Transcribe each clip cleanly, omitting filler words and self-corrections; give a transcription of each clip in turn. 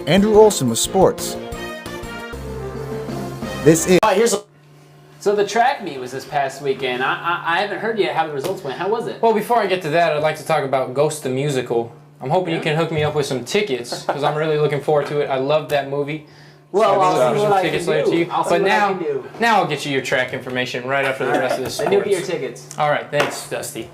Andrew Olson with sports. This is... So the track meet was this past weekend. I haven't heard yet how the results went. How was it? Well, before I get to that, I'd like to talk about Ghost the Musical. I'm hoping you can hook me up with some tickets, because I'm really looking forward to it. I love that movie. Well, so I'll see what I can do. But now I'll get you your track information right after the rest of this. Then you'll get your tickets. All right, thanks, Dusty.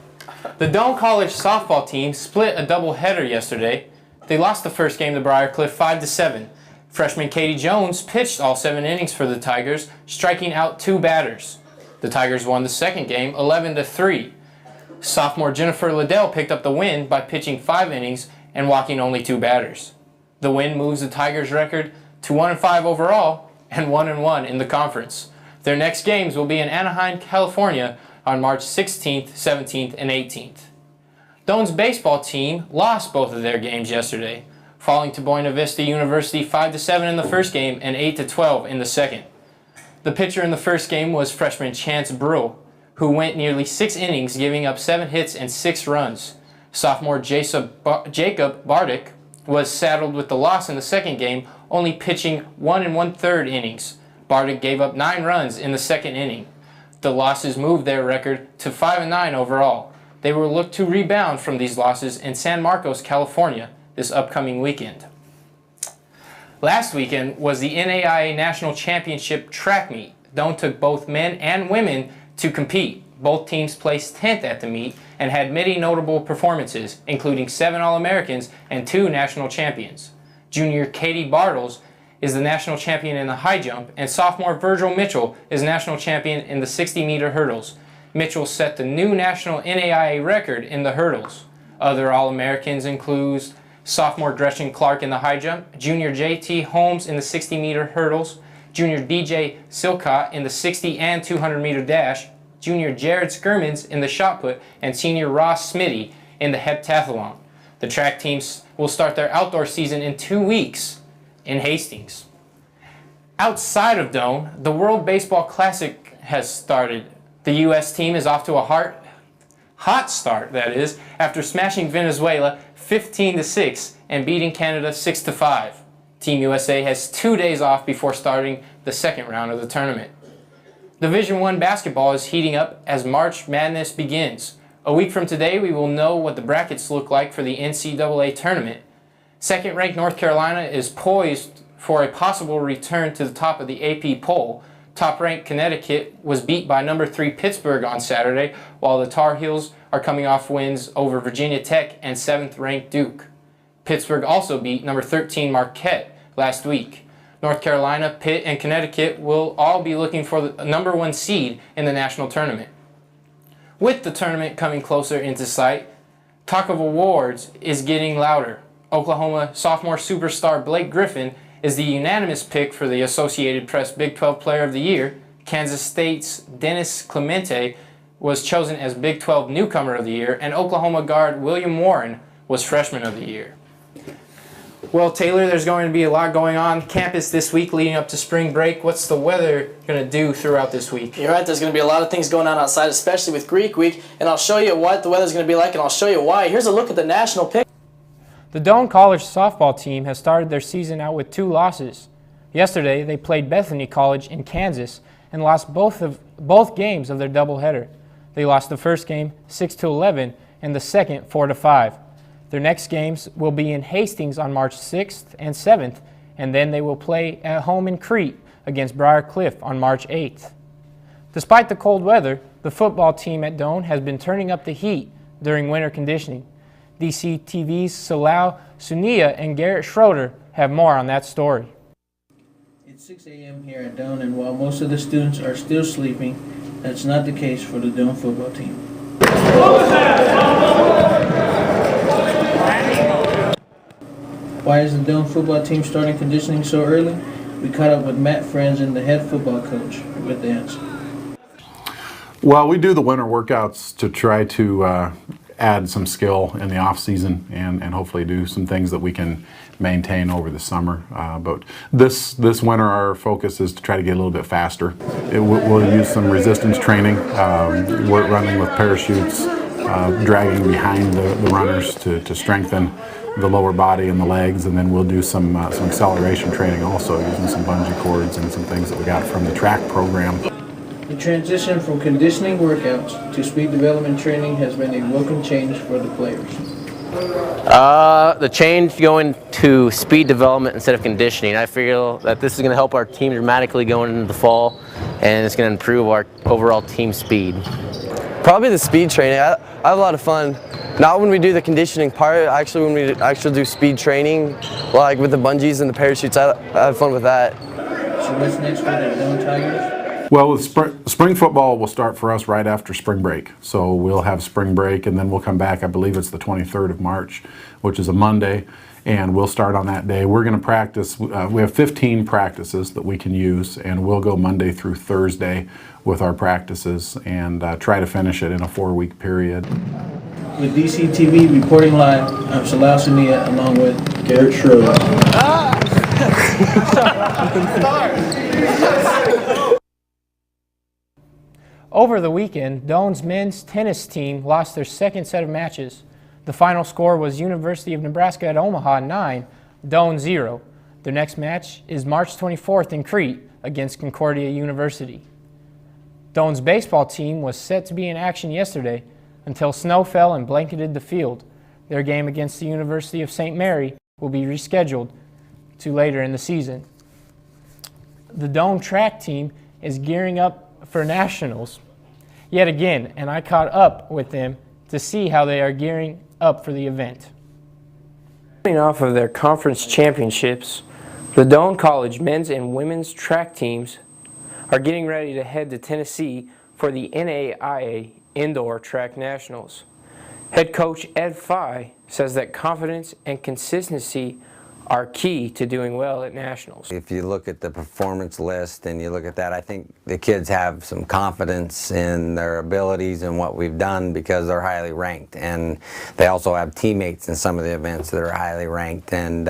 The Doane College softball team split a doubleheader yesterday. They lost the first game to Briarcliff 5-7. Freshman Katie Jones pitched all 7 innings for the Tigers, striking out 2 batters. The Tigers won the second game 11-3. Sophomore Jennifer Liddell picked up the win by pitching 5 innings and walking only 2 batters. The win moves the Tigers' record to 1-5 overall and 1-1 in the conference. Their next games will be in Anaheim, California on March 16th, 17th, and 18th. Doane's baseball team lost both of their games yesterday, falling to Buena Vista University 5-7 in the first game and 8-12 in the second. The pitcher in the first game was freshman Chance Brill, who went nearly 6 innings, giving up 7 hits and 6 runs. Sophomore Jacob Bardick was saddled with the loss in the second game, only pitching 1 1/3 innings. Bardick gave up 9 runs in the second inning. The losses moved their record to 5-9 overall. They will look to rebound from these losses in San Marcos, California this upcoming weekend. Last weekend was the NAIA National Championship track meet. Doane took both men and women to compete. Both teams placed 10th at the meet and had many notable performances, including 7 All-Americans and 2 national champions. Junior Katie Bartles is the national champion in the high jump, and sophomore Virgil Mitchell is national champion in the 60-meter hurdles. Mitchell set the new national NAIA record in the hurdles. Other All-Americans include sophomore Gretchen Clark in the high jump, junior J.T. Holmes in the 60-meter hurdles, junior D.J. Silcott in the 60 and 200-meter dash, junior Jared Skirmans in the shot put, and senior Ross Smitty in the heptathlon. The track teams will start their outdoor season in 2 weeks in Hastings. Outside of Doane, the World Baseball Classic has started. The U.S. team is off to a hot start, that is, after smashing Venezuela 15-6 and beating Canada 6-5. Team USA has 2 days off before starting the second round of the tournament. Division I basketball is heating up as March Madness begins. A week from today, we will know what the brackets look like for the NCAA tournament. Second-ranked North Carolina is poised for a possible return to the top of the AP poll. Top-ranked Connecticut was beat by number 3 Pittsburgh on Saturday, while the Tar Heels are coming off wins over Virginia Tech and 7th-ranked Duke. Pittsburgh also beat number 13 Marquette last week. North Carolina, Pitt, and Connecticut will all be looking for the number 1 seed in the national tournament. With the tournament coming closer into sight, talk of awards is getting louder. Oklahoma sophomore superstar Blake Griffin is the unanimous pick for the Associated Press Big 12 Player of the Year. Kansas State's Dennis Clemente was chosen as Big 12 Newcomer of the Year, and Oklahoma guard William Warren was Freshman of the Year. Well, Taylor, there's going to be a lot going on campus this week leading up to spring break. What's the weather going to do throughout this week? You're right, there's going to be a lot of things going on outside, especially with Greek Week, and I'll show you what the weather's going to be like, and I'll show you why. Here's a look at the national pick. The Doane College softball team has started their season out with 2 losses. Yesterday, they played Bethany College in Kansas and lost both games of their doubleheader. They lost the first game 6-11 and the second 4-5. Their next games will be in Hastings on March 6th and 7th, and then they will play at home in Crete against Briarcliff on March 8th. Despite the cold weather, the football team at Doane has been turning up the heat during winter conditioning. DCTV's Salau Sunia and Garrett Schroeder have more on that story. It's 6 a.m. here at Doane, and while most of the students are still sleeping, that's not the case for the Doane football team. Why is the Doane football team starting conditioning so early? We caught up with Matt Franzen, the head football coach, with the answer. Well, we do the winter workouts to try to add some skill in the off season and hopefully do some things that we can maintain over the summer. But this winter, our focus is to try to get a little bit faster. We'll use some resistance training, running with parachutes, dragging behind the runners to strengthen the lower body and the legs, and then we'll do some acceleration training also, using some bungee cords and some things that we got from the track program. The transition from conditioning workouts to speed development training has been a welcome change for the players. The change going to speed development instead of conditioning, I feel that this is going to help our team dramatically going into the fall, and it's going to improve our overall team speed. Probably the speed training. I have a lot of fun. Not when we do the conditioning part, actually when we actually do speed training, like with the bungees and the parachutes, I have fun with that. So what's next for the Doan Tigers? Well, with spring football will start for us right after spring break. So we'll have spring break, and then we'll come back, I believe it's the 23rd of March, which is a Monday, and we'll start on that day. We're going to practice. We have 15 practices that we can use, and we'll go Monday through Thursday with our practices and try to finish it in a 4-week period. With DCTV reporting live, I'm Salah Sunia along with Garrett Schroeder. Over the weekend, Doan's men's tennis team lost their second set of matches. The final score was University of Nebraska at Omaha 9, Doan 0. Their next match is March 24th in Crete against Concordia University. Doan's baseball team was set to be in action yesterday until snow fell and blanketed the field. Their game against the University of St. Mary will be rescheduled to later in the season. The Doan track team is gearing up for nationals yet again, and I caught up with them to see how they are gearing up for the event. Coming off of their conference championships, the Doan College men's and women's track teams are getting ready to head to Tennessee for the NAIA Indoor Track Nationals. Head coach Ed Fye says that confidence and consistency are key to doing well at nationals. If you look at the performance list and you look at that, I think the kids have some confidence in their abilities and what we've done because they're highly ranked, and they also have teammates in some of the events that are highly ranked, and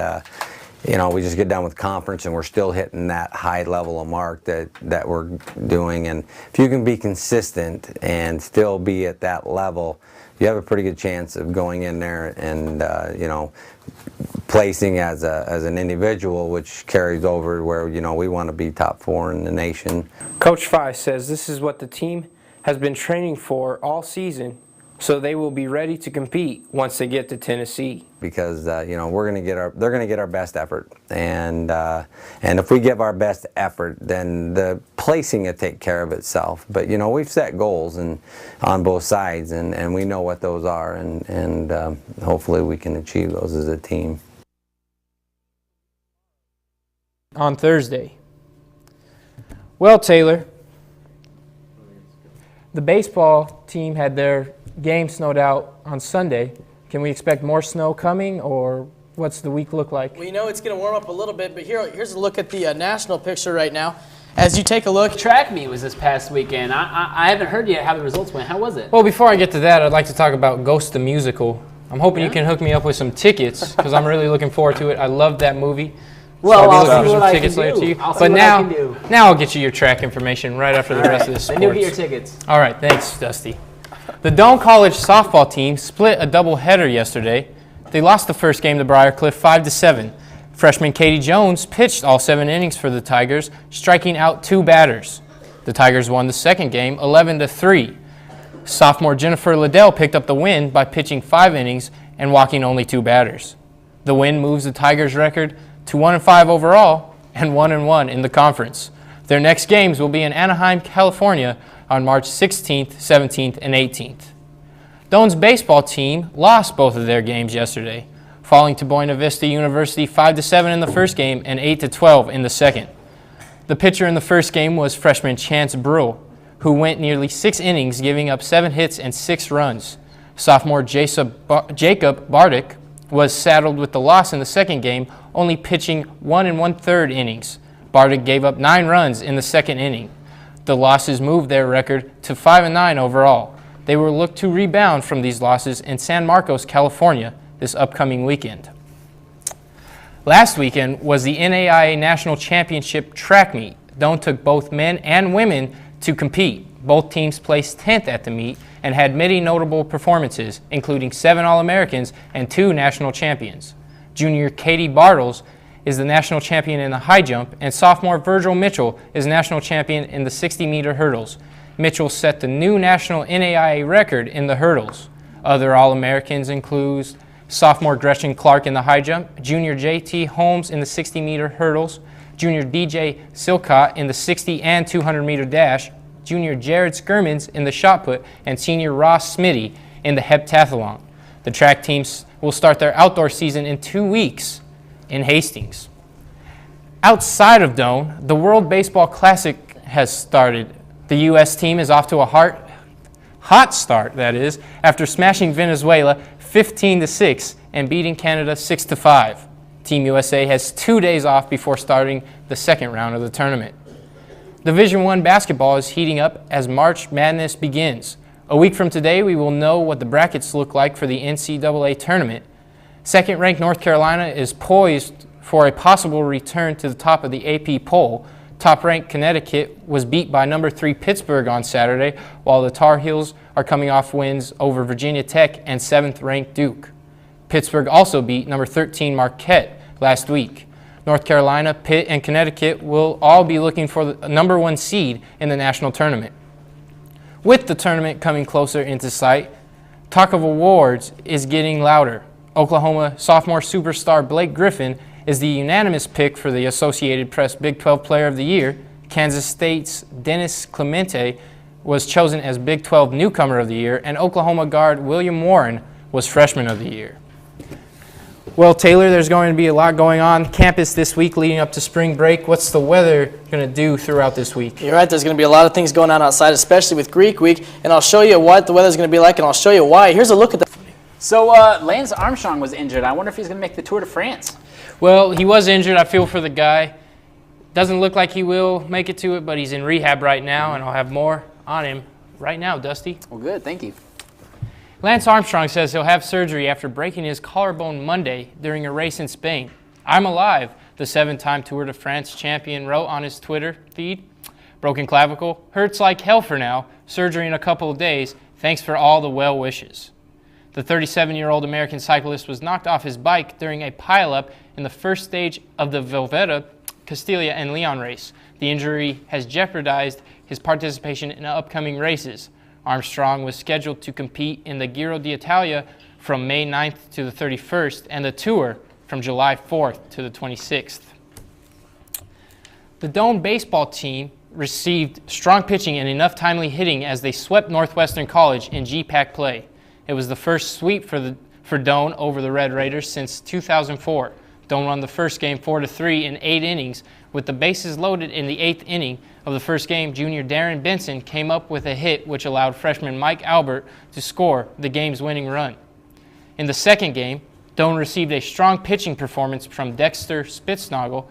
you know, we just get done with conference and we're still hitting that high level of mark that we're doing, and if you can be consistent and still be at that level, you have a pretty good chance of going in there and you know, placing as an individual, which carries over where, you know, we want to be top 4 in the nation. Coach Fye says this is what the team has been training for all season, so they will be ready to compete once they get to Tennessee. Because you know, they're going to get our best effort, and if we give our best effort, then the placing will take care of itself. But you know, we've set goals on both sides, and we know what those are, and hopefully we can achieve those as a team. On Thursday. Well, Taylor, the baseball team had their game snowed out on Sunday. Can we expect more snow coming, or what's the week look like? Well, you know it's going to warm up a little bit, but here's a look at the national picture right now. As you take a look. Track meet was this past weekend. I haven't heard yet how the results went. How was it? Well, before I get to that, I'd like to talk about Ghost the Musical. I'm hoping you can hook me up with some tickets, because I'm really looking forward to it. I love that movie. Well, so I'll be looking for some tickets later to you. But now I'll get you your track information right after the rest of this sports. Then you'll get your tickets. All right, thanks, Dusty. The Doan College softball team split a doubleheader yesterday. They lost the first game to Briarcliff 5-7. Freshman Katie Jones pitched all 7 innings for the Tigers, striking out 2 batters. The Tigers won the second game 11-3. Sophomore Jennifer Liddell picked up the win by pitching 5 innings and walking only 2 batters. The win moves the Tigers' record to 1-5 overall and 1-1 in the conference. Their next games will be in Anaheim, California on March 16th, 17th, and 18th. Doan's baseball team lost both of their games yesterday, falling to Buena Vista University 5-7 in the first game and 8-12 in the second. The pitcher in the first game was freshman Chance Brule, who went nearly 6 innings, giving up 7 hits and 6 runs. Sophomore Jacob Bardick was saddled with the loss in the second game, only pitching 1 1/3 innings. Bardick gave up 9 runs in the second inning. The losses moved their record to 5-9 overall. They will look to rebound from these losses in San Marcos, California this upcoming weekend. Last weekend was the NAIA National Championship track meet. Doan took both men and women to compete. Both teams placed 10th at the meet and had many notable performances, including 7 All-Americans and 2 national champions. Junior Katie Bartles is the national champion in the high jump, and sophomore Virgil Mitchell is national champion in the 60-meter hurdles. Mitchell set the new national NAIA record in the hurdles. Other All-Americans include sophomore Gretchen Clark in the high jump, junior J.T. Holmes in the 60-meter hurdles, junior D.J. Silcott in the 60 and 200-meter dash, junior Jared Skirmans in the shot put, and senior Ross Smitty in the heptathlon. The track teams will start their outdoor season in 2 weeks in Hastings. Outside of Doane, the World Baseball Classic has started. The U.S. team is off to a hot start, that is, after smashing Venezuela 15-6 and beating Canada 6-5. Team USA has 2 days off before starting the second round of the tournament. Division I basketball is heating up as March Madness begins. A week from today, we will know what the brackets look like for the NCAA tournament. Second-ranked North Carolina is poised for a possible return to the top of the AP poll. Top-ranked Connecticut was beat by number 3 Pittsburgh on Saturday, while the Tar Heels are coming off wins over Virginia Tech and 7th-ranked Duke. Pittsburgh also beat number 13 Marquette last week. North Carolina, Pitt, and Connecticut will all be looking for the number 1 seed in the national tournament. With the tournament coming closer into sight, talk of awards is getting louder. Oklahoma sophomore superstar Blake Griffin is the unanimous pick for the Associated Press Big 12 Player of the Year. Kansas State's Dennis Clemente was chosen as Big 12 Newcomer of the Year, and Oklahoma guard William Warren was Freshman of the Year. Well, Taylor, there's going to be a lot going on campus this week leading up to spring break. What's the weather going to do throughout this week? You're right, there's going to be a lot of things going on outside, especially with Greek Week, and I'll show you what the weather's going to be like, and I'll show you why. Here's a look at the... So Lance Armstrong was injured. I wonder if he's going to make the Tour de France. Well, he was injured. I feel for the guy. Doesn't look like he will make it to it, but he's in rehab right now, and I'll have more on him right now, Dusty. Well, good. Thank you. Lance Armstrong says he'll have surgery after breaking his collarbone Monday during a race in Spain. "I'm alive," the 7-time Tour de France champion wrote on his Twitter feed. "Broken clavicle. Hurts like hell for now. Surgery in a couple of days. Thanks for all the well wishes." The 37-year-old American cyclist was knocked off his bike during a pileup in the first stage of the Velveta, Castilla and Leon race. The injury has jeopardized his participation in upcoming races. Armstrong was scheduled to compete in the Giro d'Italia from May 9th to the 31st and the Tour from July 4th to the 26th. The Doane baseball team received strong pitching and enough timely hitting as they swept Northwestern College in GPAC play. It was the first sweep for Doane over the Red Raiders since 2004. Doane won the first game 4-3 in 8 innings. With the bases loaded in the 8th inning of the first game, junior Darren Benson came up with a hit which allowed freshman Mike Albert to score the game's winning run. In the second game, Doane received a strong pitching performance from Dexter Spitznagel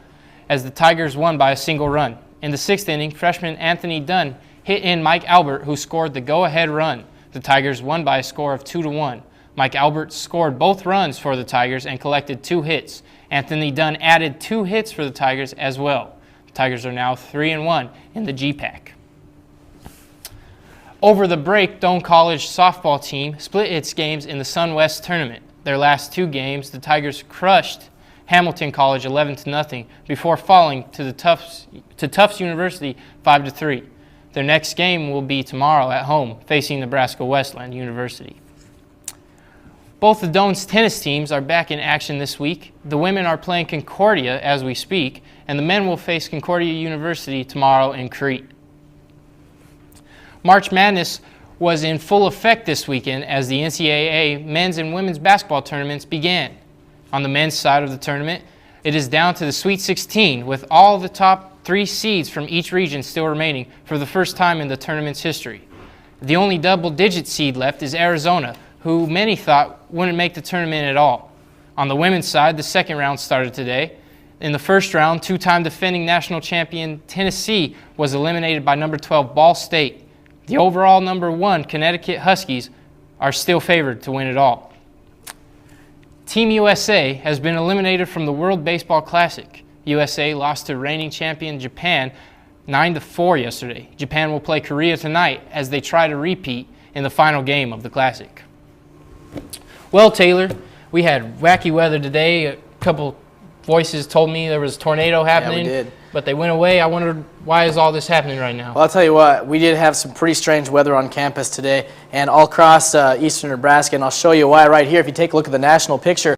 as the Tigers won by a single run. In the 6th inning, freshman Anthony Dunn hit in Mike Albert, who scored the go-ahead run. The Tigers won by a score of 2-1. Mike Albert scored both runs for the Tigers and collected 2 hits. Anthony Dunn added 2 hits for the Tigers as well. The Tigers are now 3-1 in the GPAC. Over the break, Doane College softball team split its games in the Sun West tournament. Their last 2 games, the Tigers crushed Hamilton College 11-0 before falling to Tufts University 5-3. Their next game will be tomorrow at home, facing Nebraska Wesleyan University. Both of Doane's tennis teams are back in action this week. The women are playing Concordia as we speak, and the men will face Concordia University tomorrow in Crete. March Madness was in full effect this weekend as the NCAA men's and women's basketball tournaments began. On the men's side of the tournament, it is down to the Sweet 16, with all the top 3 seeds from each region still remaining for the first time in the tournament's history. The only double-digit seed left is Arizona, who many thought wouldn't make the tournament at all. On the women's side, the second round started today. In the first round, 2-time defending national champion Tennessee was eliminated by number 12 Ball State. The overall number 1 Connecticut Huskies are still favored to win it all. Team USA has been eliminated from the World Baseball Classic. USA lost to reigning champion Japan 9-4 yesterday. Japan will play Korea tonight as they try to repeat in the final game of the Classic. Well, Taylor, we had wacky weather today. couple voices told me there was a tornado happening. did. But they went away. I wondered, why is all this happening right now? Well, I'll tell you what, we did have some pretty strange weather on campus today and all across eastern Nebraska, and I'll show you why right here if you take a look at the national picture.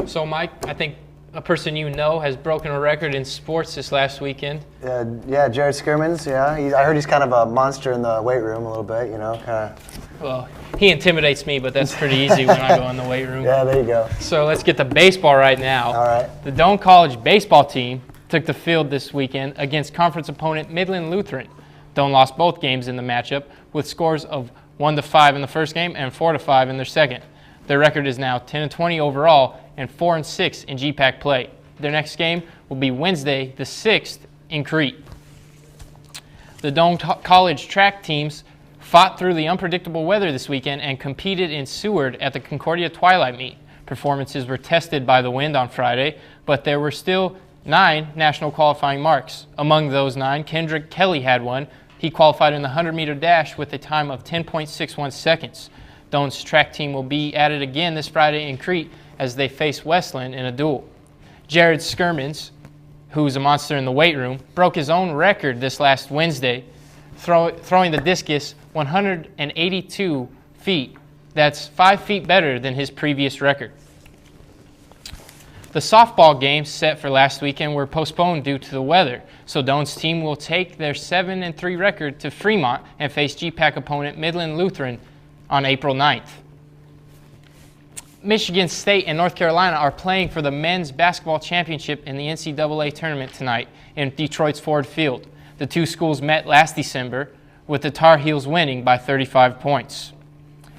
So, Mike, I think a person you know has broken a record in sports this last weekend. Yeah, Jared Skirmans, yeah. I heard he's kind of a monster in the weight room a little bit, you know, kind of. Well, he intimidates me, but that's pretty easy when I go in the weight room. Yeah, there you go. So let's get to baseball right now. All right. The Doane College baseball team took the field this weekend against conference opponent Midland Lutheran. Doane lost both games in the matchup with scores of 1-5 in the first game and 4-5 in their second. Their record is now 10-20 overall and 4-6 in GPAC play. Their next game will be Wednesday, the 6th, in Crete. The Doane College track teams fought through the unpredictable weather this weekend and competed in Seward at the Concordia Twilight Meet. Performances were tested by the wind on Friday, but there were still 9 national qualifying marks. Among those 9, Kendrick Kelly had one. He qualified in the 100-meter dash with a time of 10.61 seconds. Doane's track team will be at it again this Friday in Crete as they face Westland in a duel. Jared Skirmans, who's a monster in the weight room, broke his own record this last Wednesday, throwing the discus 182 feet. That's 5 feet better than his previous record. The softball games set for last weekend were postponed due to the weather, so Doane's team will take their 7-3 record to Fremont and face GPAC opponent Midland Lutheran on April 9th. Michigan State and North Carolina are playing for the men's basketball championship in the NCAA tournament tonight in Detroit's Ford Field. The two schools met last December, with the Tar Heels winning by 35 points.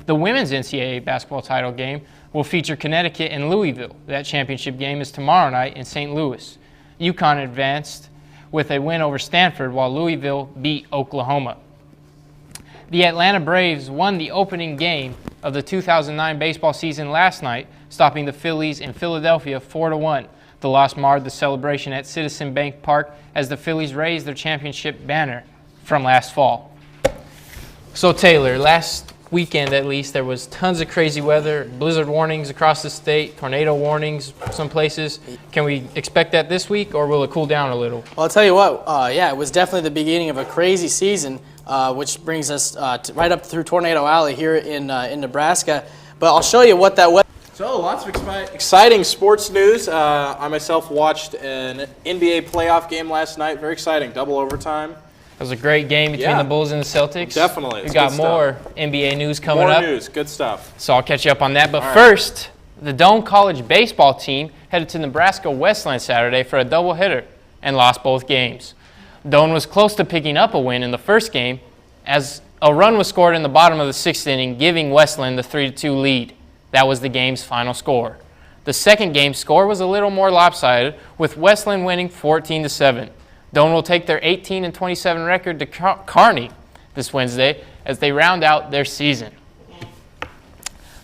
The women's NCAA basketball title game will feature Connecticut and Louisville. That championship game is tomorrow night in St. Louis. UConn advanced with a win over Stanford, while Louisville beat Oklahoma. The Atlanta Braves won the opening game of the 2009 baseball season last night, stopping the Phillies in Philadelphia 4-1. The loss marred the celebration at Citizen Bank Park as the Phillies raised their championship banner from last fall. So Taylor, last weekend at least, there was tons of crazy weather, blizzard warnings across the state, tornado warnings some places. Can we expect that this week, or will it cool down a little? Well, I'll tell you what, yeah, it was definitely the beginning of a crazy season, which brings us right up through Tornado Alley here in Nebraska. But I'll show you what that was. So, lots of exciting sports news. I myself watched an NBA playoff game last night. Very exciting, double overtime. It was a great game between the Bulls and the Celtics. Definitely. We got more NBA news coming up. More news, good stuff. So I'll catch you up on that. But first, the Doane College baseball team headed to Nebraska Westland Saturday for a doubleheader and lost both games. Doane was close to picking up a win in the first game as a run was scored in the bottom of the 6th inning, giving Westland the 3-2 lead. That was the game's final score. The second game score was a little more lopsided, with Westland winning 14-7. Doane will take their 18-27 record to Kearney this Wednesday as they round out their season.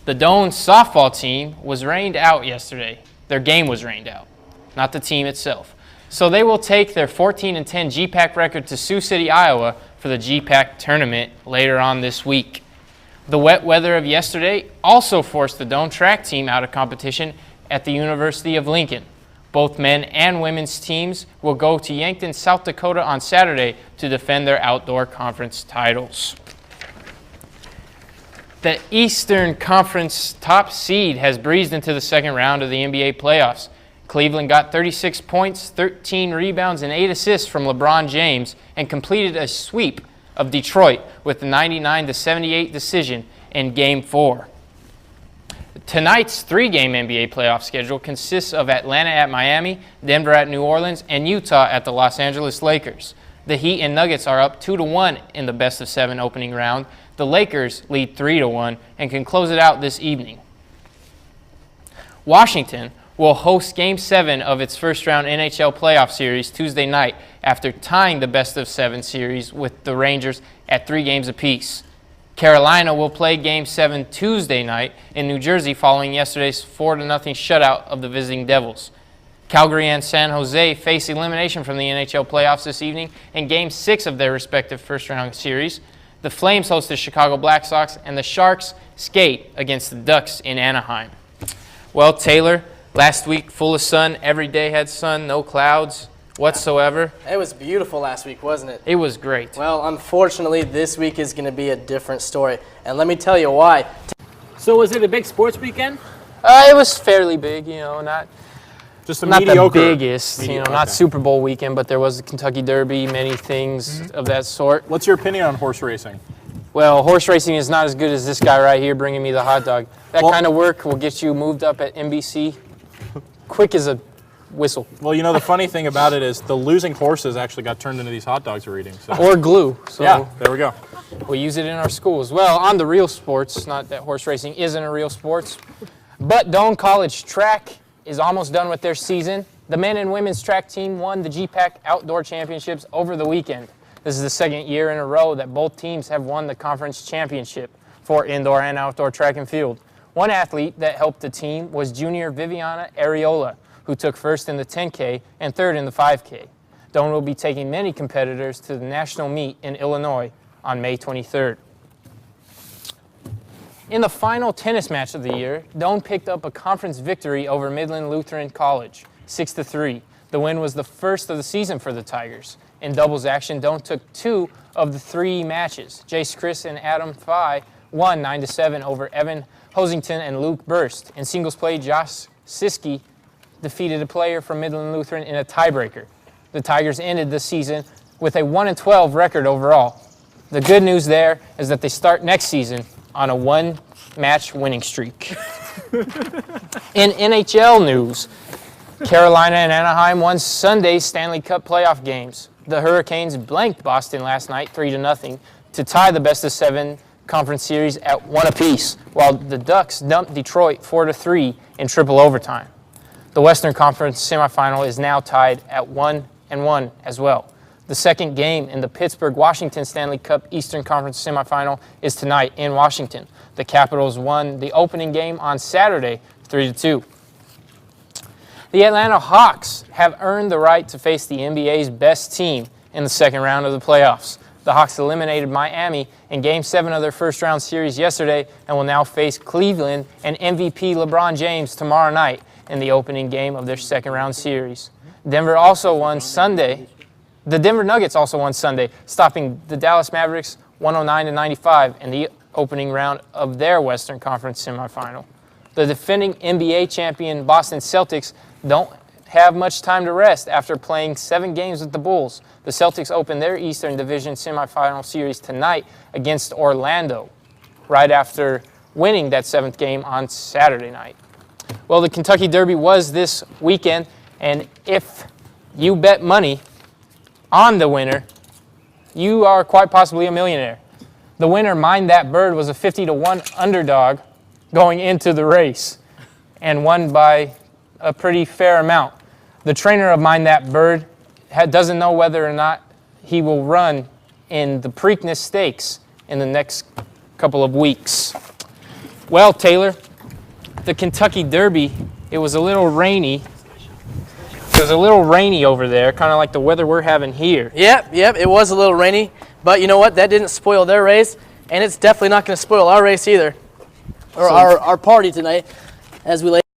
The Doane softball team was rained out yesterday. Their game was rained out, not the team itself. So they will take their 14-10 GPAC record to Sioux City, Iowa for the GPAC tournament later on this week. The wet weather of yesterday also forced the Doane track team out of competition at the University of Lincoln. Both men and women's teams will go to Yankton, South Dakota on Saturday to defend their outdoor conference titles. The Eastern Conference top seed has breezed into the second round of the NBA playoffs. Cleveland got 36 points, 13 rebounds, and 8 assists from LeBron James and completed a sweep of Detroit with the 99-78 decision in Game 4. Tonight's 3-game NBA playoff schedule consists of Atlanta at Miami, Denver at New Orleans, and Utah at the Los Angeles Lakers. The Heat and Nuggets are up 2-1 in the best-of-7 opening round. The Lakers lead 3-1 and can close it out this evening. Washington will host Game 7 of its first-round NHL playoff series Tuesday night after tying the best-of-7 series with the Rangers at 3 games apiece. Carolina will play Game 7 Tuesday night in New Jersey following yesterday's 4-0 shutout of the visiting Devils. Calgary and San Jose face elimination from the NHL playoffs this evening in Game 6 of their respective first-round series. The Flames host the Chicago Blackhawks, and the Sharks skate against the Ducks in Anaheim. Well, Taylor, Last week, full of sun. Every day had sun, no clouds whatsoever. It was beautiful last week, wasn't it? It was great. Well, unfortunately, this week is going to be a different story. And let me tell you why. So was it a big sports weekend? It was fairly big, not Just a not mediocre. the biggest, not Super Bowl weekend, but there was the Kentucky Derby, many things of that sort. What's your opinion on horse racing? Well, horse racing is not as good as this guy right here bringing me the hot dog. That kind of work will get you moved up at NBC quick as a whistle. Well, the funny thing about it is the losing horses actually got turned into these hot dogs we're eating. So. Or glue. So Yeah, there we go. we use it in our schools. Well, on the real sports, not that horse racing isn't a real sports, but Doane College track is almost done with their season. The men and women's track team won the GPAC Outdoor Championships over the weekend. This is the second year in a row that both teams have won the conference championship for indoor and outdoor track and field. One athlete that helped the team was junior Viviana Areola, who took first in the 10K and third in the 5K. Doane will be taking many competitors to the national meet in Illinois on May 23rd. In the final tennis match of the year, Doane picked up a conference victory over Midland Lutheran College, 6-3. The win was the first of the season for the Tigers. In doubles action, Doane took 2 of the 3 matches. Jace Chris and Adam Fye won 9-7 over Evan Hosington and Luke Burst. In singles play, Josh Siski defeated a player from Midland Lutheran in a tiebreaker. The Tigers ended the season with a 1-12 record overall. The good news there is that they start next season on a 1-match winning streak. In NHL news, Carolina and Anaheim won Sunday's Stanley Cup playoff games. The Hurricanes blanked Boston last night 3-0 to tie the best-of-7 conference series at 1 apiece, while the Ducks dumped Detroit 4-3 in triple overtime. The Western Conference semifinal is now tied at 1-1 as well. The second game in the Pittsburgh-Washington Stanley Cup Eastern Conference semifinal is tonight in Washington. The Capitals won the opening game on Saturday 3-2. The Atlanta Hawks have earned the right to face the NBA's best team in the second round of the playoffs. The Hawks eliminated Miami in Game 7 of their first-round series yesterday and will now face Cleveland and MVP LeBron James tomorrow night in the opening game of their second-round series. Denver also won Sunday. The Denver Nuggets also won Sunday, stopping the Dallas Mavericks 109-95 in the opening round of their Western Conference semifinal. The defending NBA champion Boston Celtics don't have much time to rest after playing 7 games with the Bulls. The Celtics open their Eastern Division semifinal series tonight against Orlando, right after winning that 7th game on Saturday night. Well, the Kentucky Derby was this weekend, and if you bet money on the winner, you are quite possibly a millionaire. The winner, Mind That Bird, was a 50-1 underdog going into the race and won by a pretty fair amount. The trainer of Mind That Bird doesn't know whether or not he will run in the Preakness Stakes in the next couple of weeks. Well, Taylor, the Kentucky Derby, it was a little rainy. It was a little rainy over there, kind of like the weather we're having here. Yep, it was a little rainy. But you know what? That didn't spoil their race, and it's definitely not going to spoil our race either, or our party tonight, as we lay.